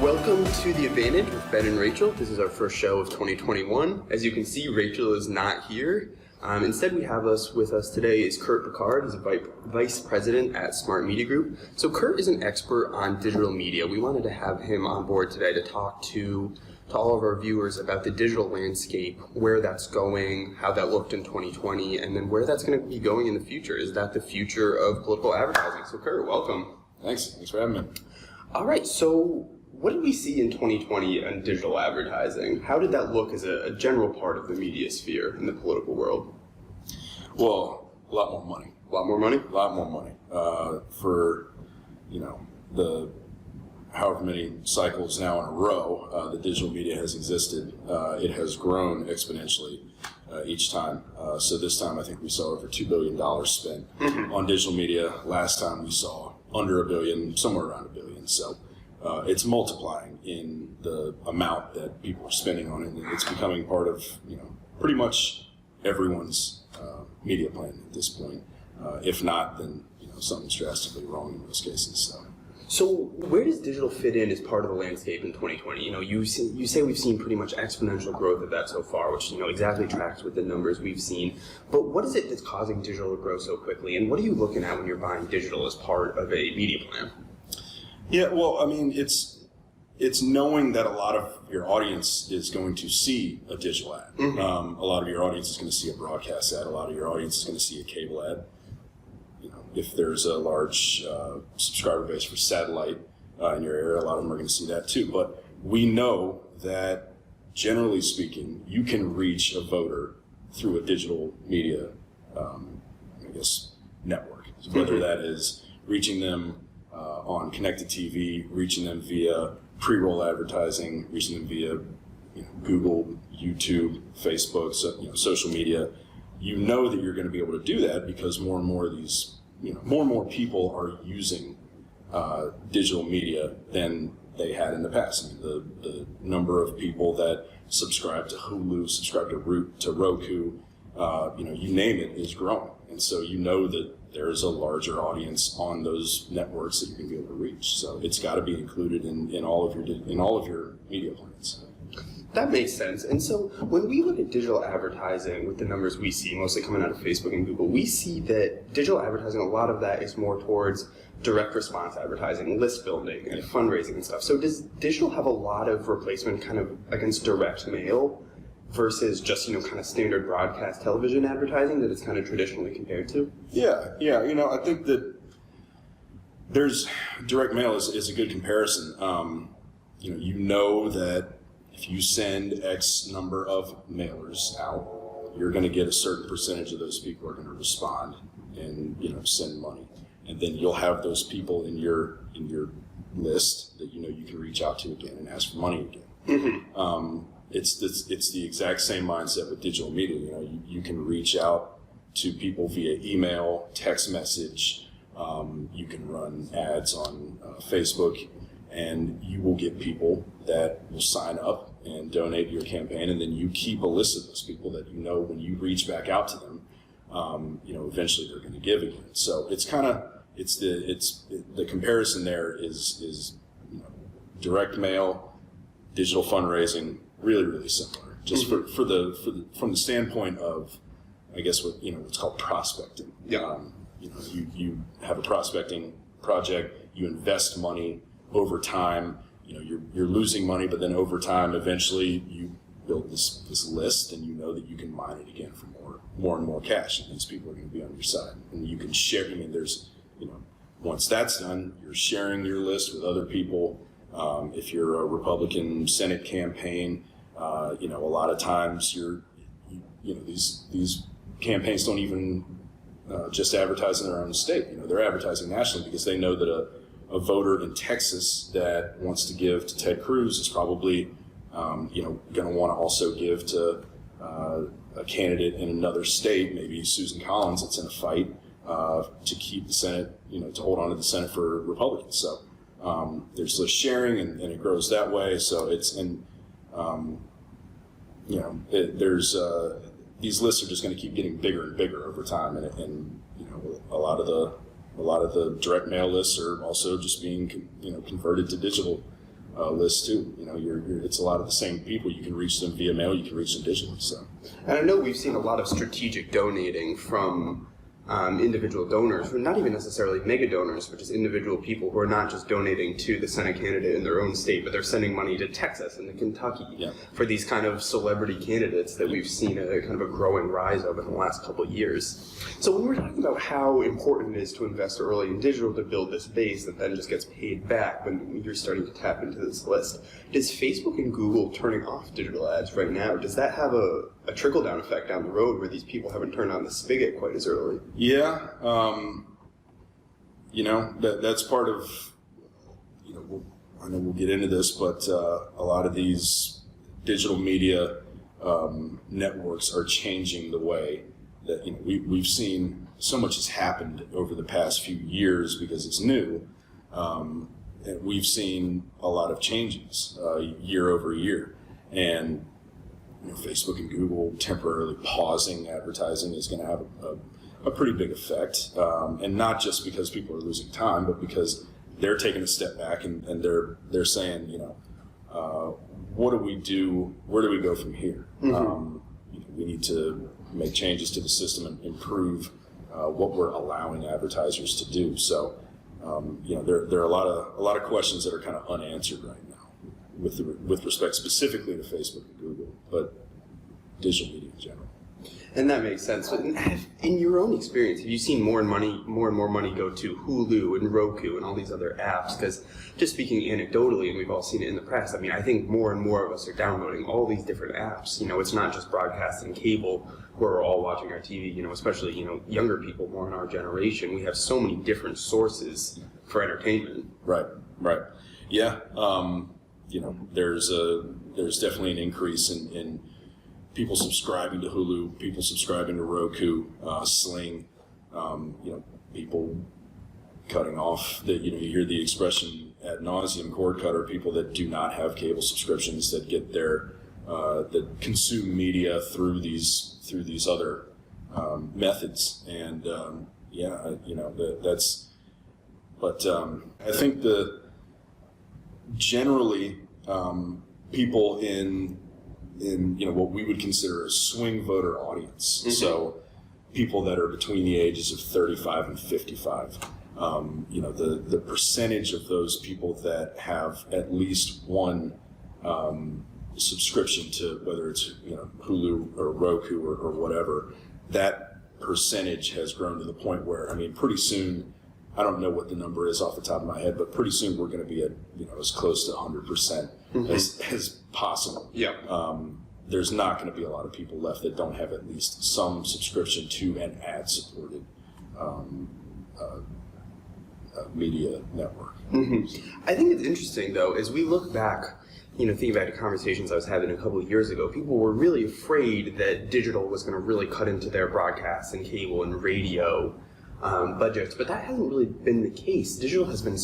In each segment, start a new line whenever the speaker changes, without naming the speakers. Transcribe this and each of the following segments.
Welcome to The Advantage with Ben and Rachel. This is our first show of 2021. As you can see, Rachel is not here. Instead, we have with us today is Kurt Pickhardt. He's a vice president at Smart Media Group. So Kurt is an expert on digital media. We wanted to have him on board today to talk to all of our viewers about the digital landscape, where that's going, how that looked in 2020, and then where that's going to be going in the future. Is that the future of political advertising? So Kurt, welcome.
Thanks for having me.
All right, so what did we see in 2020 in digital advertising? How did that look as a general part of the media sphere in the political world?
Well, a lot more money.
A lot more money?
A lot more money. For, the however many cycles now in a row the digital media has existed, it has grown exponentially each time. So this time I think we saw over $2 billion spent on digital media. Last time we saw under $1 billion, somewhere around $1 billion. So it's multiplying in the amount that people are spending on it, and it's becoming part of pretty much everyone's media plan at this point. If not, then something's drastically wrong in most cases.
So where does digital fit in as part of the landscape in 2020? You say we've seen pretty much exponential growth of that so far, which exactly tracks with the numbers we've seen. But what is it that's causing digital to grow so quickly, and what are you looking at when you're buying digital as part of a media plan?
Yeah, well, I mean, it's knowing that a lot of your audience is going to see a digital ad. A lot of your audience is going to see a broadcast ad. A lot of your audience is going to see a cable ad. If there's a large subscriber base for satellite in your area, a lot of them are going to see that too. But we know that, generally speaking, you can reach a voter through a digital media, network. Whether that is reaching them on connected TV, reaching them via pre-roll advertising, reaching them via Google, YouTube, Facebook, social media. You know that you're going to be able to do that because more and more of these, more and more people are using digital media than they had in the past. I mean, the number of people that subscribe to Hulu, subscribe to Roku, you name it, is growing. And so that there's a larger audience on those networks that you're going to be able to reach. So it's got to be included in all of your media plans.
That makes sense. And so when we look at digital advertising with the numbers we see, mostly coming out of Facebook and Google, we see that digital advertising, a lot of that is more towards direct response advertising, list building, and fundraising and stuff. So does digital have a lot of replacement kind of against direct mail versus just, kind of standard broadcast television advertising that it's kind of traditionally compared to?
Yeah. I think that there's direct mail is a good comparison. That if you send X number of mailers out, you're going to get a certain percentage of those people are going to respond and send money, and then you'll have those people in your list that you can reach out to again and ask for money again. It's the exact same mindset with digital media. You can reach out to people via email, text message. You can run ads on Facebook, and you will get people that will sign up and donate to your campaign, and then you keep a list of those people that when you reach back out to them, eventually they're going to give again. So it's the comparison there is direct mail, digital fundraising, really, really similar. Just from the standpoint of, I guess what's called prospecting.
Yeah.
You have a prospecting project, you invest money over time. You're losing money, but then over time, eventually you build this list, and that you can mine it again for more and more cash, and these people are going to be on your side, and you can share. There's once that's done, you're sharing your list with other people. If you're a Republican Senate campaign, a lot of times these campaigns don't even just advertise in their own state. They're advertising nationally because they know that a voter in Texas that wants to give to Ted Cruz is probably, going to want to also give to a candidate in another state, maybe Susan Collins, that's in a fight to keep the Senate, to hold on to the Senate for Republicans. So there's list sharing, and it grows that way. So these lists are just going to keep getting bigger and bigger over time, and a lot of the direct mail lists are also just being converted to digital list too. It's a lot of the same people. You can reach them via mail. You can reach them digitally. So,
and I know we've seen a lot of strategic donating from individual donors, who are not even necessarily mega donors, but just individual people who are not just donating to the Senate candidate in their own state, but they're sending money to Texas and to Kentucky for these kind of celebrity candidates that we've seen a kind of a growing rise of in the last couple of years. So when we're talking about how important it is to invest early in digital to build this base that then just gets paid back when you're starting to tap into this list, does Facebook and Google turning off digital ads right now, does that have a trickle-down effect down the road where these people haven't turned on the spigot quite as early?
Yeah, that's part of, I know we'll get into this, but a lot of these digital media networks are changing the way that, we've seen so much has happened over the past few years because it's new. And we've seen a lot of changes year over year. And Facebook and Google temporarily pausing advertising is going to have a pretty big effect, and not just because people are losing time, but because they're taking a step back and they're saying, what do we do? Where do we go from here? We need to make changes to the system and improve what we're allowing advertisers to do. So, there are a lot of questions that are kind of unanswered right now with respect specifically to Facebook and Google, but digital media in general.
And that makes sense. But in your own experience, have you seen more and more money go to Hulu and Roku and all these other apps? Because just speaking anecdotally, and we've all seen it in the press, I think more and more of us are downloading all these different apps. It's not just broadcast and cable where we're all watching our TV, especially, younger people more in our generation. We have so many different sources for entertainment.
Right. Yeah. There's definitely an increase in people subscribing to Hulu, people subscribing to Roku, Sling, people cutting off. You hear the expression ad nauseum, cord cutter, people that do not have cable subscriptions that get that consume media through these other methods, and that's. But I think generally people in what we would consider a swing voter audience. Mm-hmm. So people that are between the ages of 35 and 55. The percentage of those people that have at least one subscription to, whether it's Hulu or Roku or whatever, that percentage has grown to the point where, pretty soon, I don't know what the number is off the top of my head, but pretty soon we're going to be at as close to 100% as possible. Yeah. There's not going to be a lot of people left that don't have at least some subscription to an ad-supported media network. Mm-hmm.
I think it's interesting, though, as we look back, thinking back to conversations I was having a couple of years ago, people were really afraid that digital was going to really cut into their broadcast and cable and radio budgets, but that hasn't really been the case. Digital has been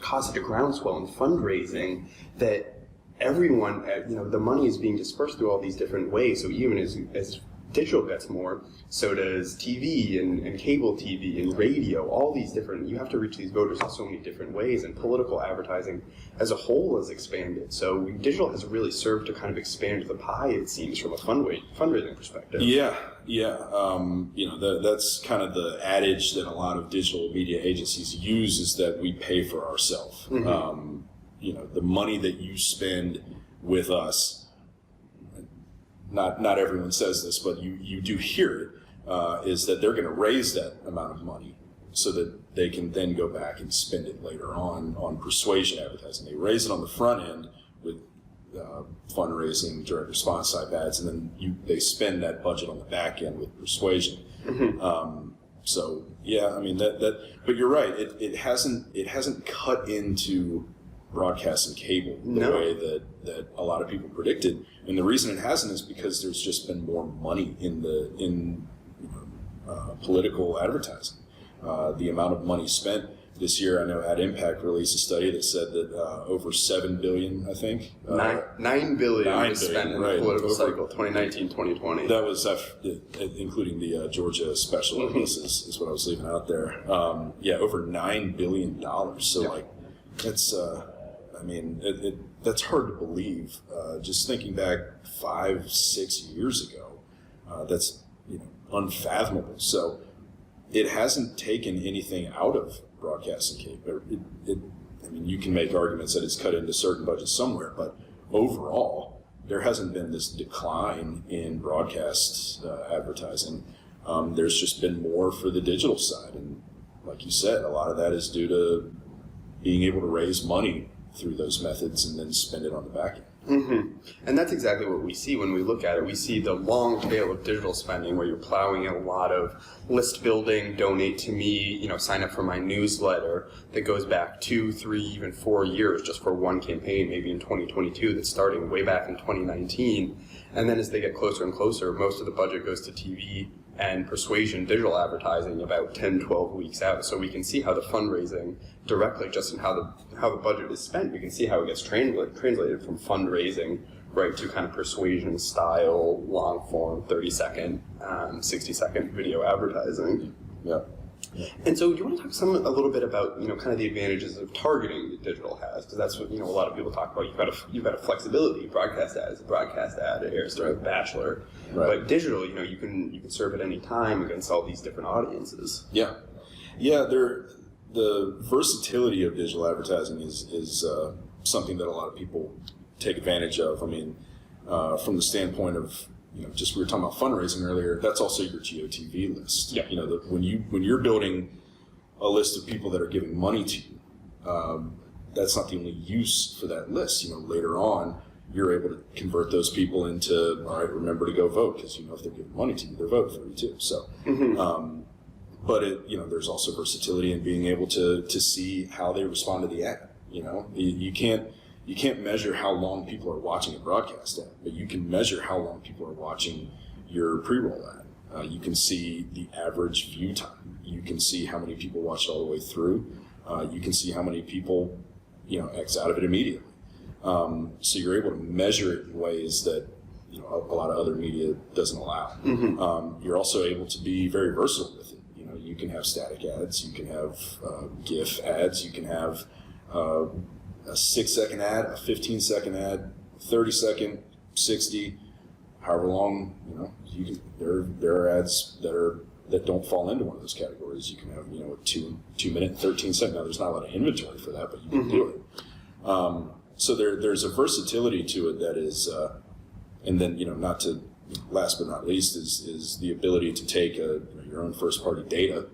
caused such a groundswell in fundraising that everyone, the money is being dispersed through all these different ways. So even as digital gets more, so does TV and cable TV and radio, all these different, you have to reach these voters in so many different ways, and political advertising as a whole has expanded. So digital has really served to kind of expand the pie, it seems, from a fundraising perspective.
Yeah. That's kind of the adage that a lot of digital media agencies use, is that we pay for ourselves. Mm-hmm. The money that you spend with us, not everyone says this, but you do hear it, is that they're going to raise that amount of money so that they can then go back and spend it later on persuasion advertising. They raise it on the front end with fundraising, direct response type ads, and then they spend that budget on the back end with persuasion. Mm-hmm. So yeah, but you're right. It hasn't cut into broadcast and cable the way that a lot of people predicted, and the reason it hasn't is because there's just been more money in political advertising. The amount of money spent this year, I know Ad Impact released a study that said that over $7 billion, I think.
$9 billion was spent in the political cycle, 2019-2020.
That was including the Georgia special, I guess, is what I was leaving out there. Over $9 billion. So, that's I mean, that's hard to believe. Just thinking back 5-6 years ago, that's unfathomable. So it hasn't taken anything out of broadcasting cable. I mean, you can make arguments that it's cut into certain budgets somewhere, but overall, there hasn't been this decline in broadcast advertising. There's just been more for the digital side, and like you said, a lot of that is due to being able to raise money through those methods and then spend it on the back end.
Mm-hmm. And that's exactly what we see when we look at it. We see the long tail of digital spending where you're plowing in a lot of list building, donate to me, sign up for my newsletter that goes back 2, 3, even 4 years just for one campaign, maybe in 2022 that's starting way back in 2019. And then as they get closer and closer, most of the budget goes to TV and persuasion digital advertising about 10, 12 weeks out. So we can see how the fundraising directly, just in how the budget is spent, we can see how it gets translated from fundraising right to kind of persuasion style, long form, 30-second, 60-second video advertising.
Yeah.
And so do you want to talk a little bit about, kind of the advantages of targeting that digital has? Because that's what, a lot of people talk about. You've got a flexibility. Broadcast ad is a broadcast ad. It airs during The Bachelor. Right. But digital, you can serve at any time against all these different audiences.
Yeah. Yeah, the versatility of digital advertising is something that a lot of people take advantage of. I mean, from the standpoint of, just we were talking about fundraising earlier, that's also your GOTV list.
Yeah.
When you're building a list of people that are giving money to you, that's not the only use for that list. Later on, you're able to convert those people into, all right, remember to go vote, because if they're giving money to you, they're voting for you too. So, but there's also versatility in being able to see how they respond to the ad. You can't measure how long people are watching a broadcast ad, but you can measure how long people are watching your pre-roll ad. You can see the average view time. You can see how many people watch it all the way through. You can see how many people, X out of it immediately. So you're able to measure it in ways that a lot of other media doesn't allow. Mm-hmm. You're also able to be very versatile with it. You can have static ads. You can have GIF ads. You can have a 6-second ad, a 15-second ad, 30-second, 60, however long. There are ads that don't fall into one of those categories. You can have a 2 minute, 13-second. Now there's not a lot of inventory for that, but you can do it. So there's a versatility to it that is, and then not to last but not least is the ability to take your own first-party data.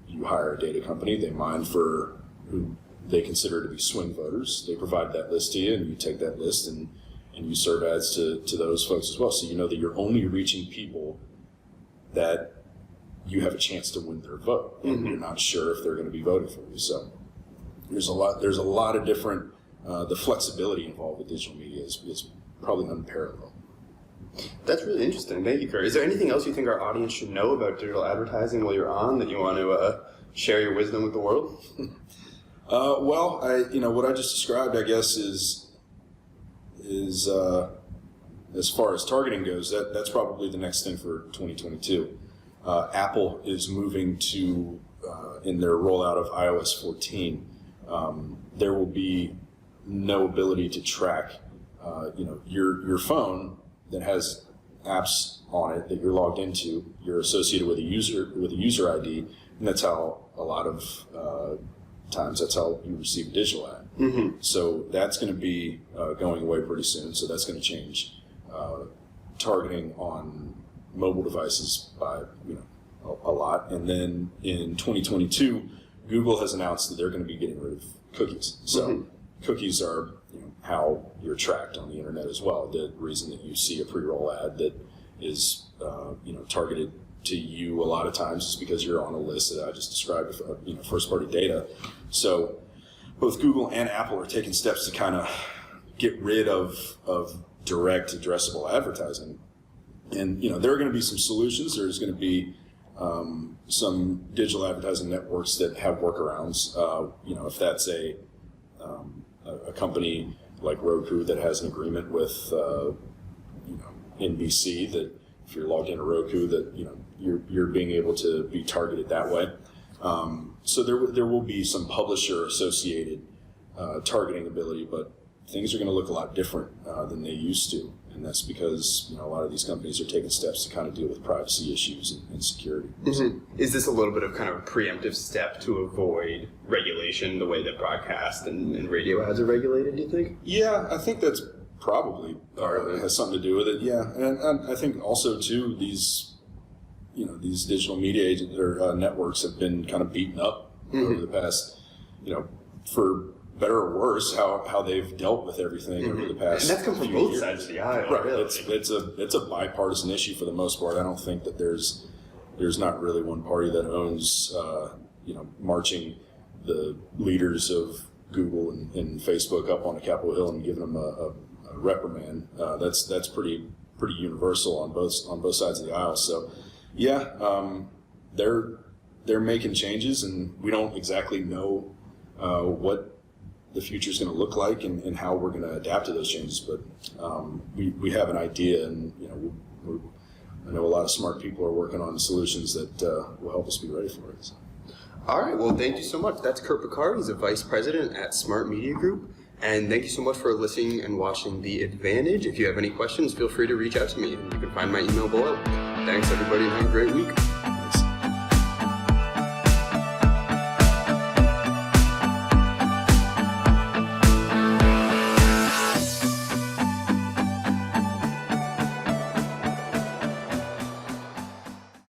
You hire a data company. They mine for who they consider to be swing voters. They provide that list to you, and you take that list and you serve ads to those folks as well. So you know that you're only reaching people that you have a chance to win their vote, and you're not sure if they're going to be voting for you. So there's a lot of different. The flexibility involved with digital media is probably unparalleled.
That's really interesting. Thank you, Kurt. Is there anything else you think our audience should know about digital advertising while you're on that you want to share your wisdom with the world?
Well, what I just described, I guess, is as far as targeting goes, that's probably the next thing for 2022. Apple is moving to in their rollout of iOS 14. There will be no ability to track, your phone that has apps on it that you're logged into. You're associated with a user ID, and that's how a lot of times that's how you receive a digital ad. Mm-hmm. So that's going to be going away pretty soon. So that's going to change targeting on mobile devices by a lot. And then in 2022, Google has announced that they're going to be getting rid of cookies. So cookies are how you're tracked on the internet as well. The reason that you see a pre-roll ad that is targeted to you a lot of times is because you're on a list that I just described of first-party data. So both Google and Apple are taking steps to kind of get rid of direct addressable advertising. And there are going to be some solutions. There's going to be some digital advertising networks that have workarounds. If that's a company like Roku that has an agreement with NBC, that if you're logged into Roku, that you're being able to be targeted that way. So there will be some publisher associated targeting ability, but things are going to look a lot different than they used to, and that's because a lot of these companies are taking steps to kind of deal with privacy issues and security.
Mm-hmm. Is this a little bit of kind of a preemptive step to avoid regulation the way that broadcast and radio ads are regulated, do you think?
Yeah, I think that's probably has something to do with it. Yeah, and I think also too these digital media networks have been kind of beaten up over the past, for better or worse, how they've dealt with everything over the past.
And that's come from both sides of the aisle.
Right.
Really.
It's a bipartisan issue for the most part. I don't think that there's not really one party that owns marching the leaders of Google and Facebook up on a Capitol Hill and giving them a reprimand. That's pretty universal on both sides of the aisle. So yeah, they're making changes, and we don't exactly know what the future is going to look like and how we're going to adapt to those changes. But we have an idea, and I know a lot of smart people are working on solutions that will help us be ready for it. So.
All right. Well, thank you so much. That's Kurt Pickhardt. He's a vice president at Smart Media Group. And thank you so much for listening and watching The Advantage. If you have any questions, feel free to reach out to me. You can find my email below. Thanks, everybody, and have a great week.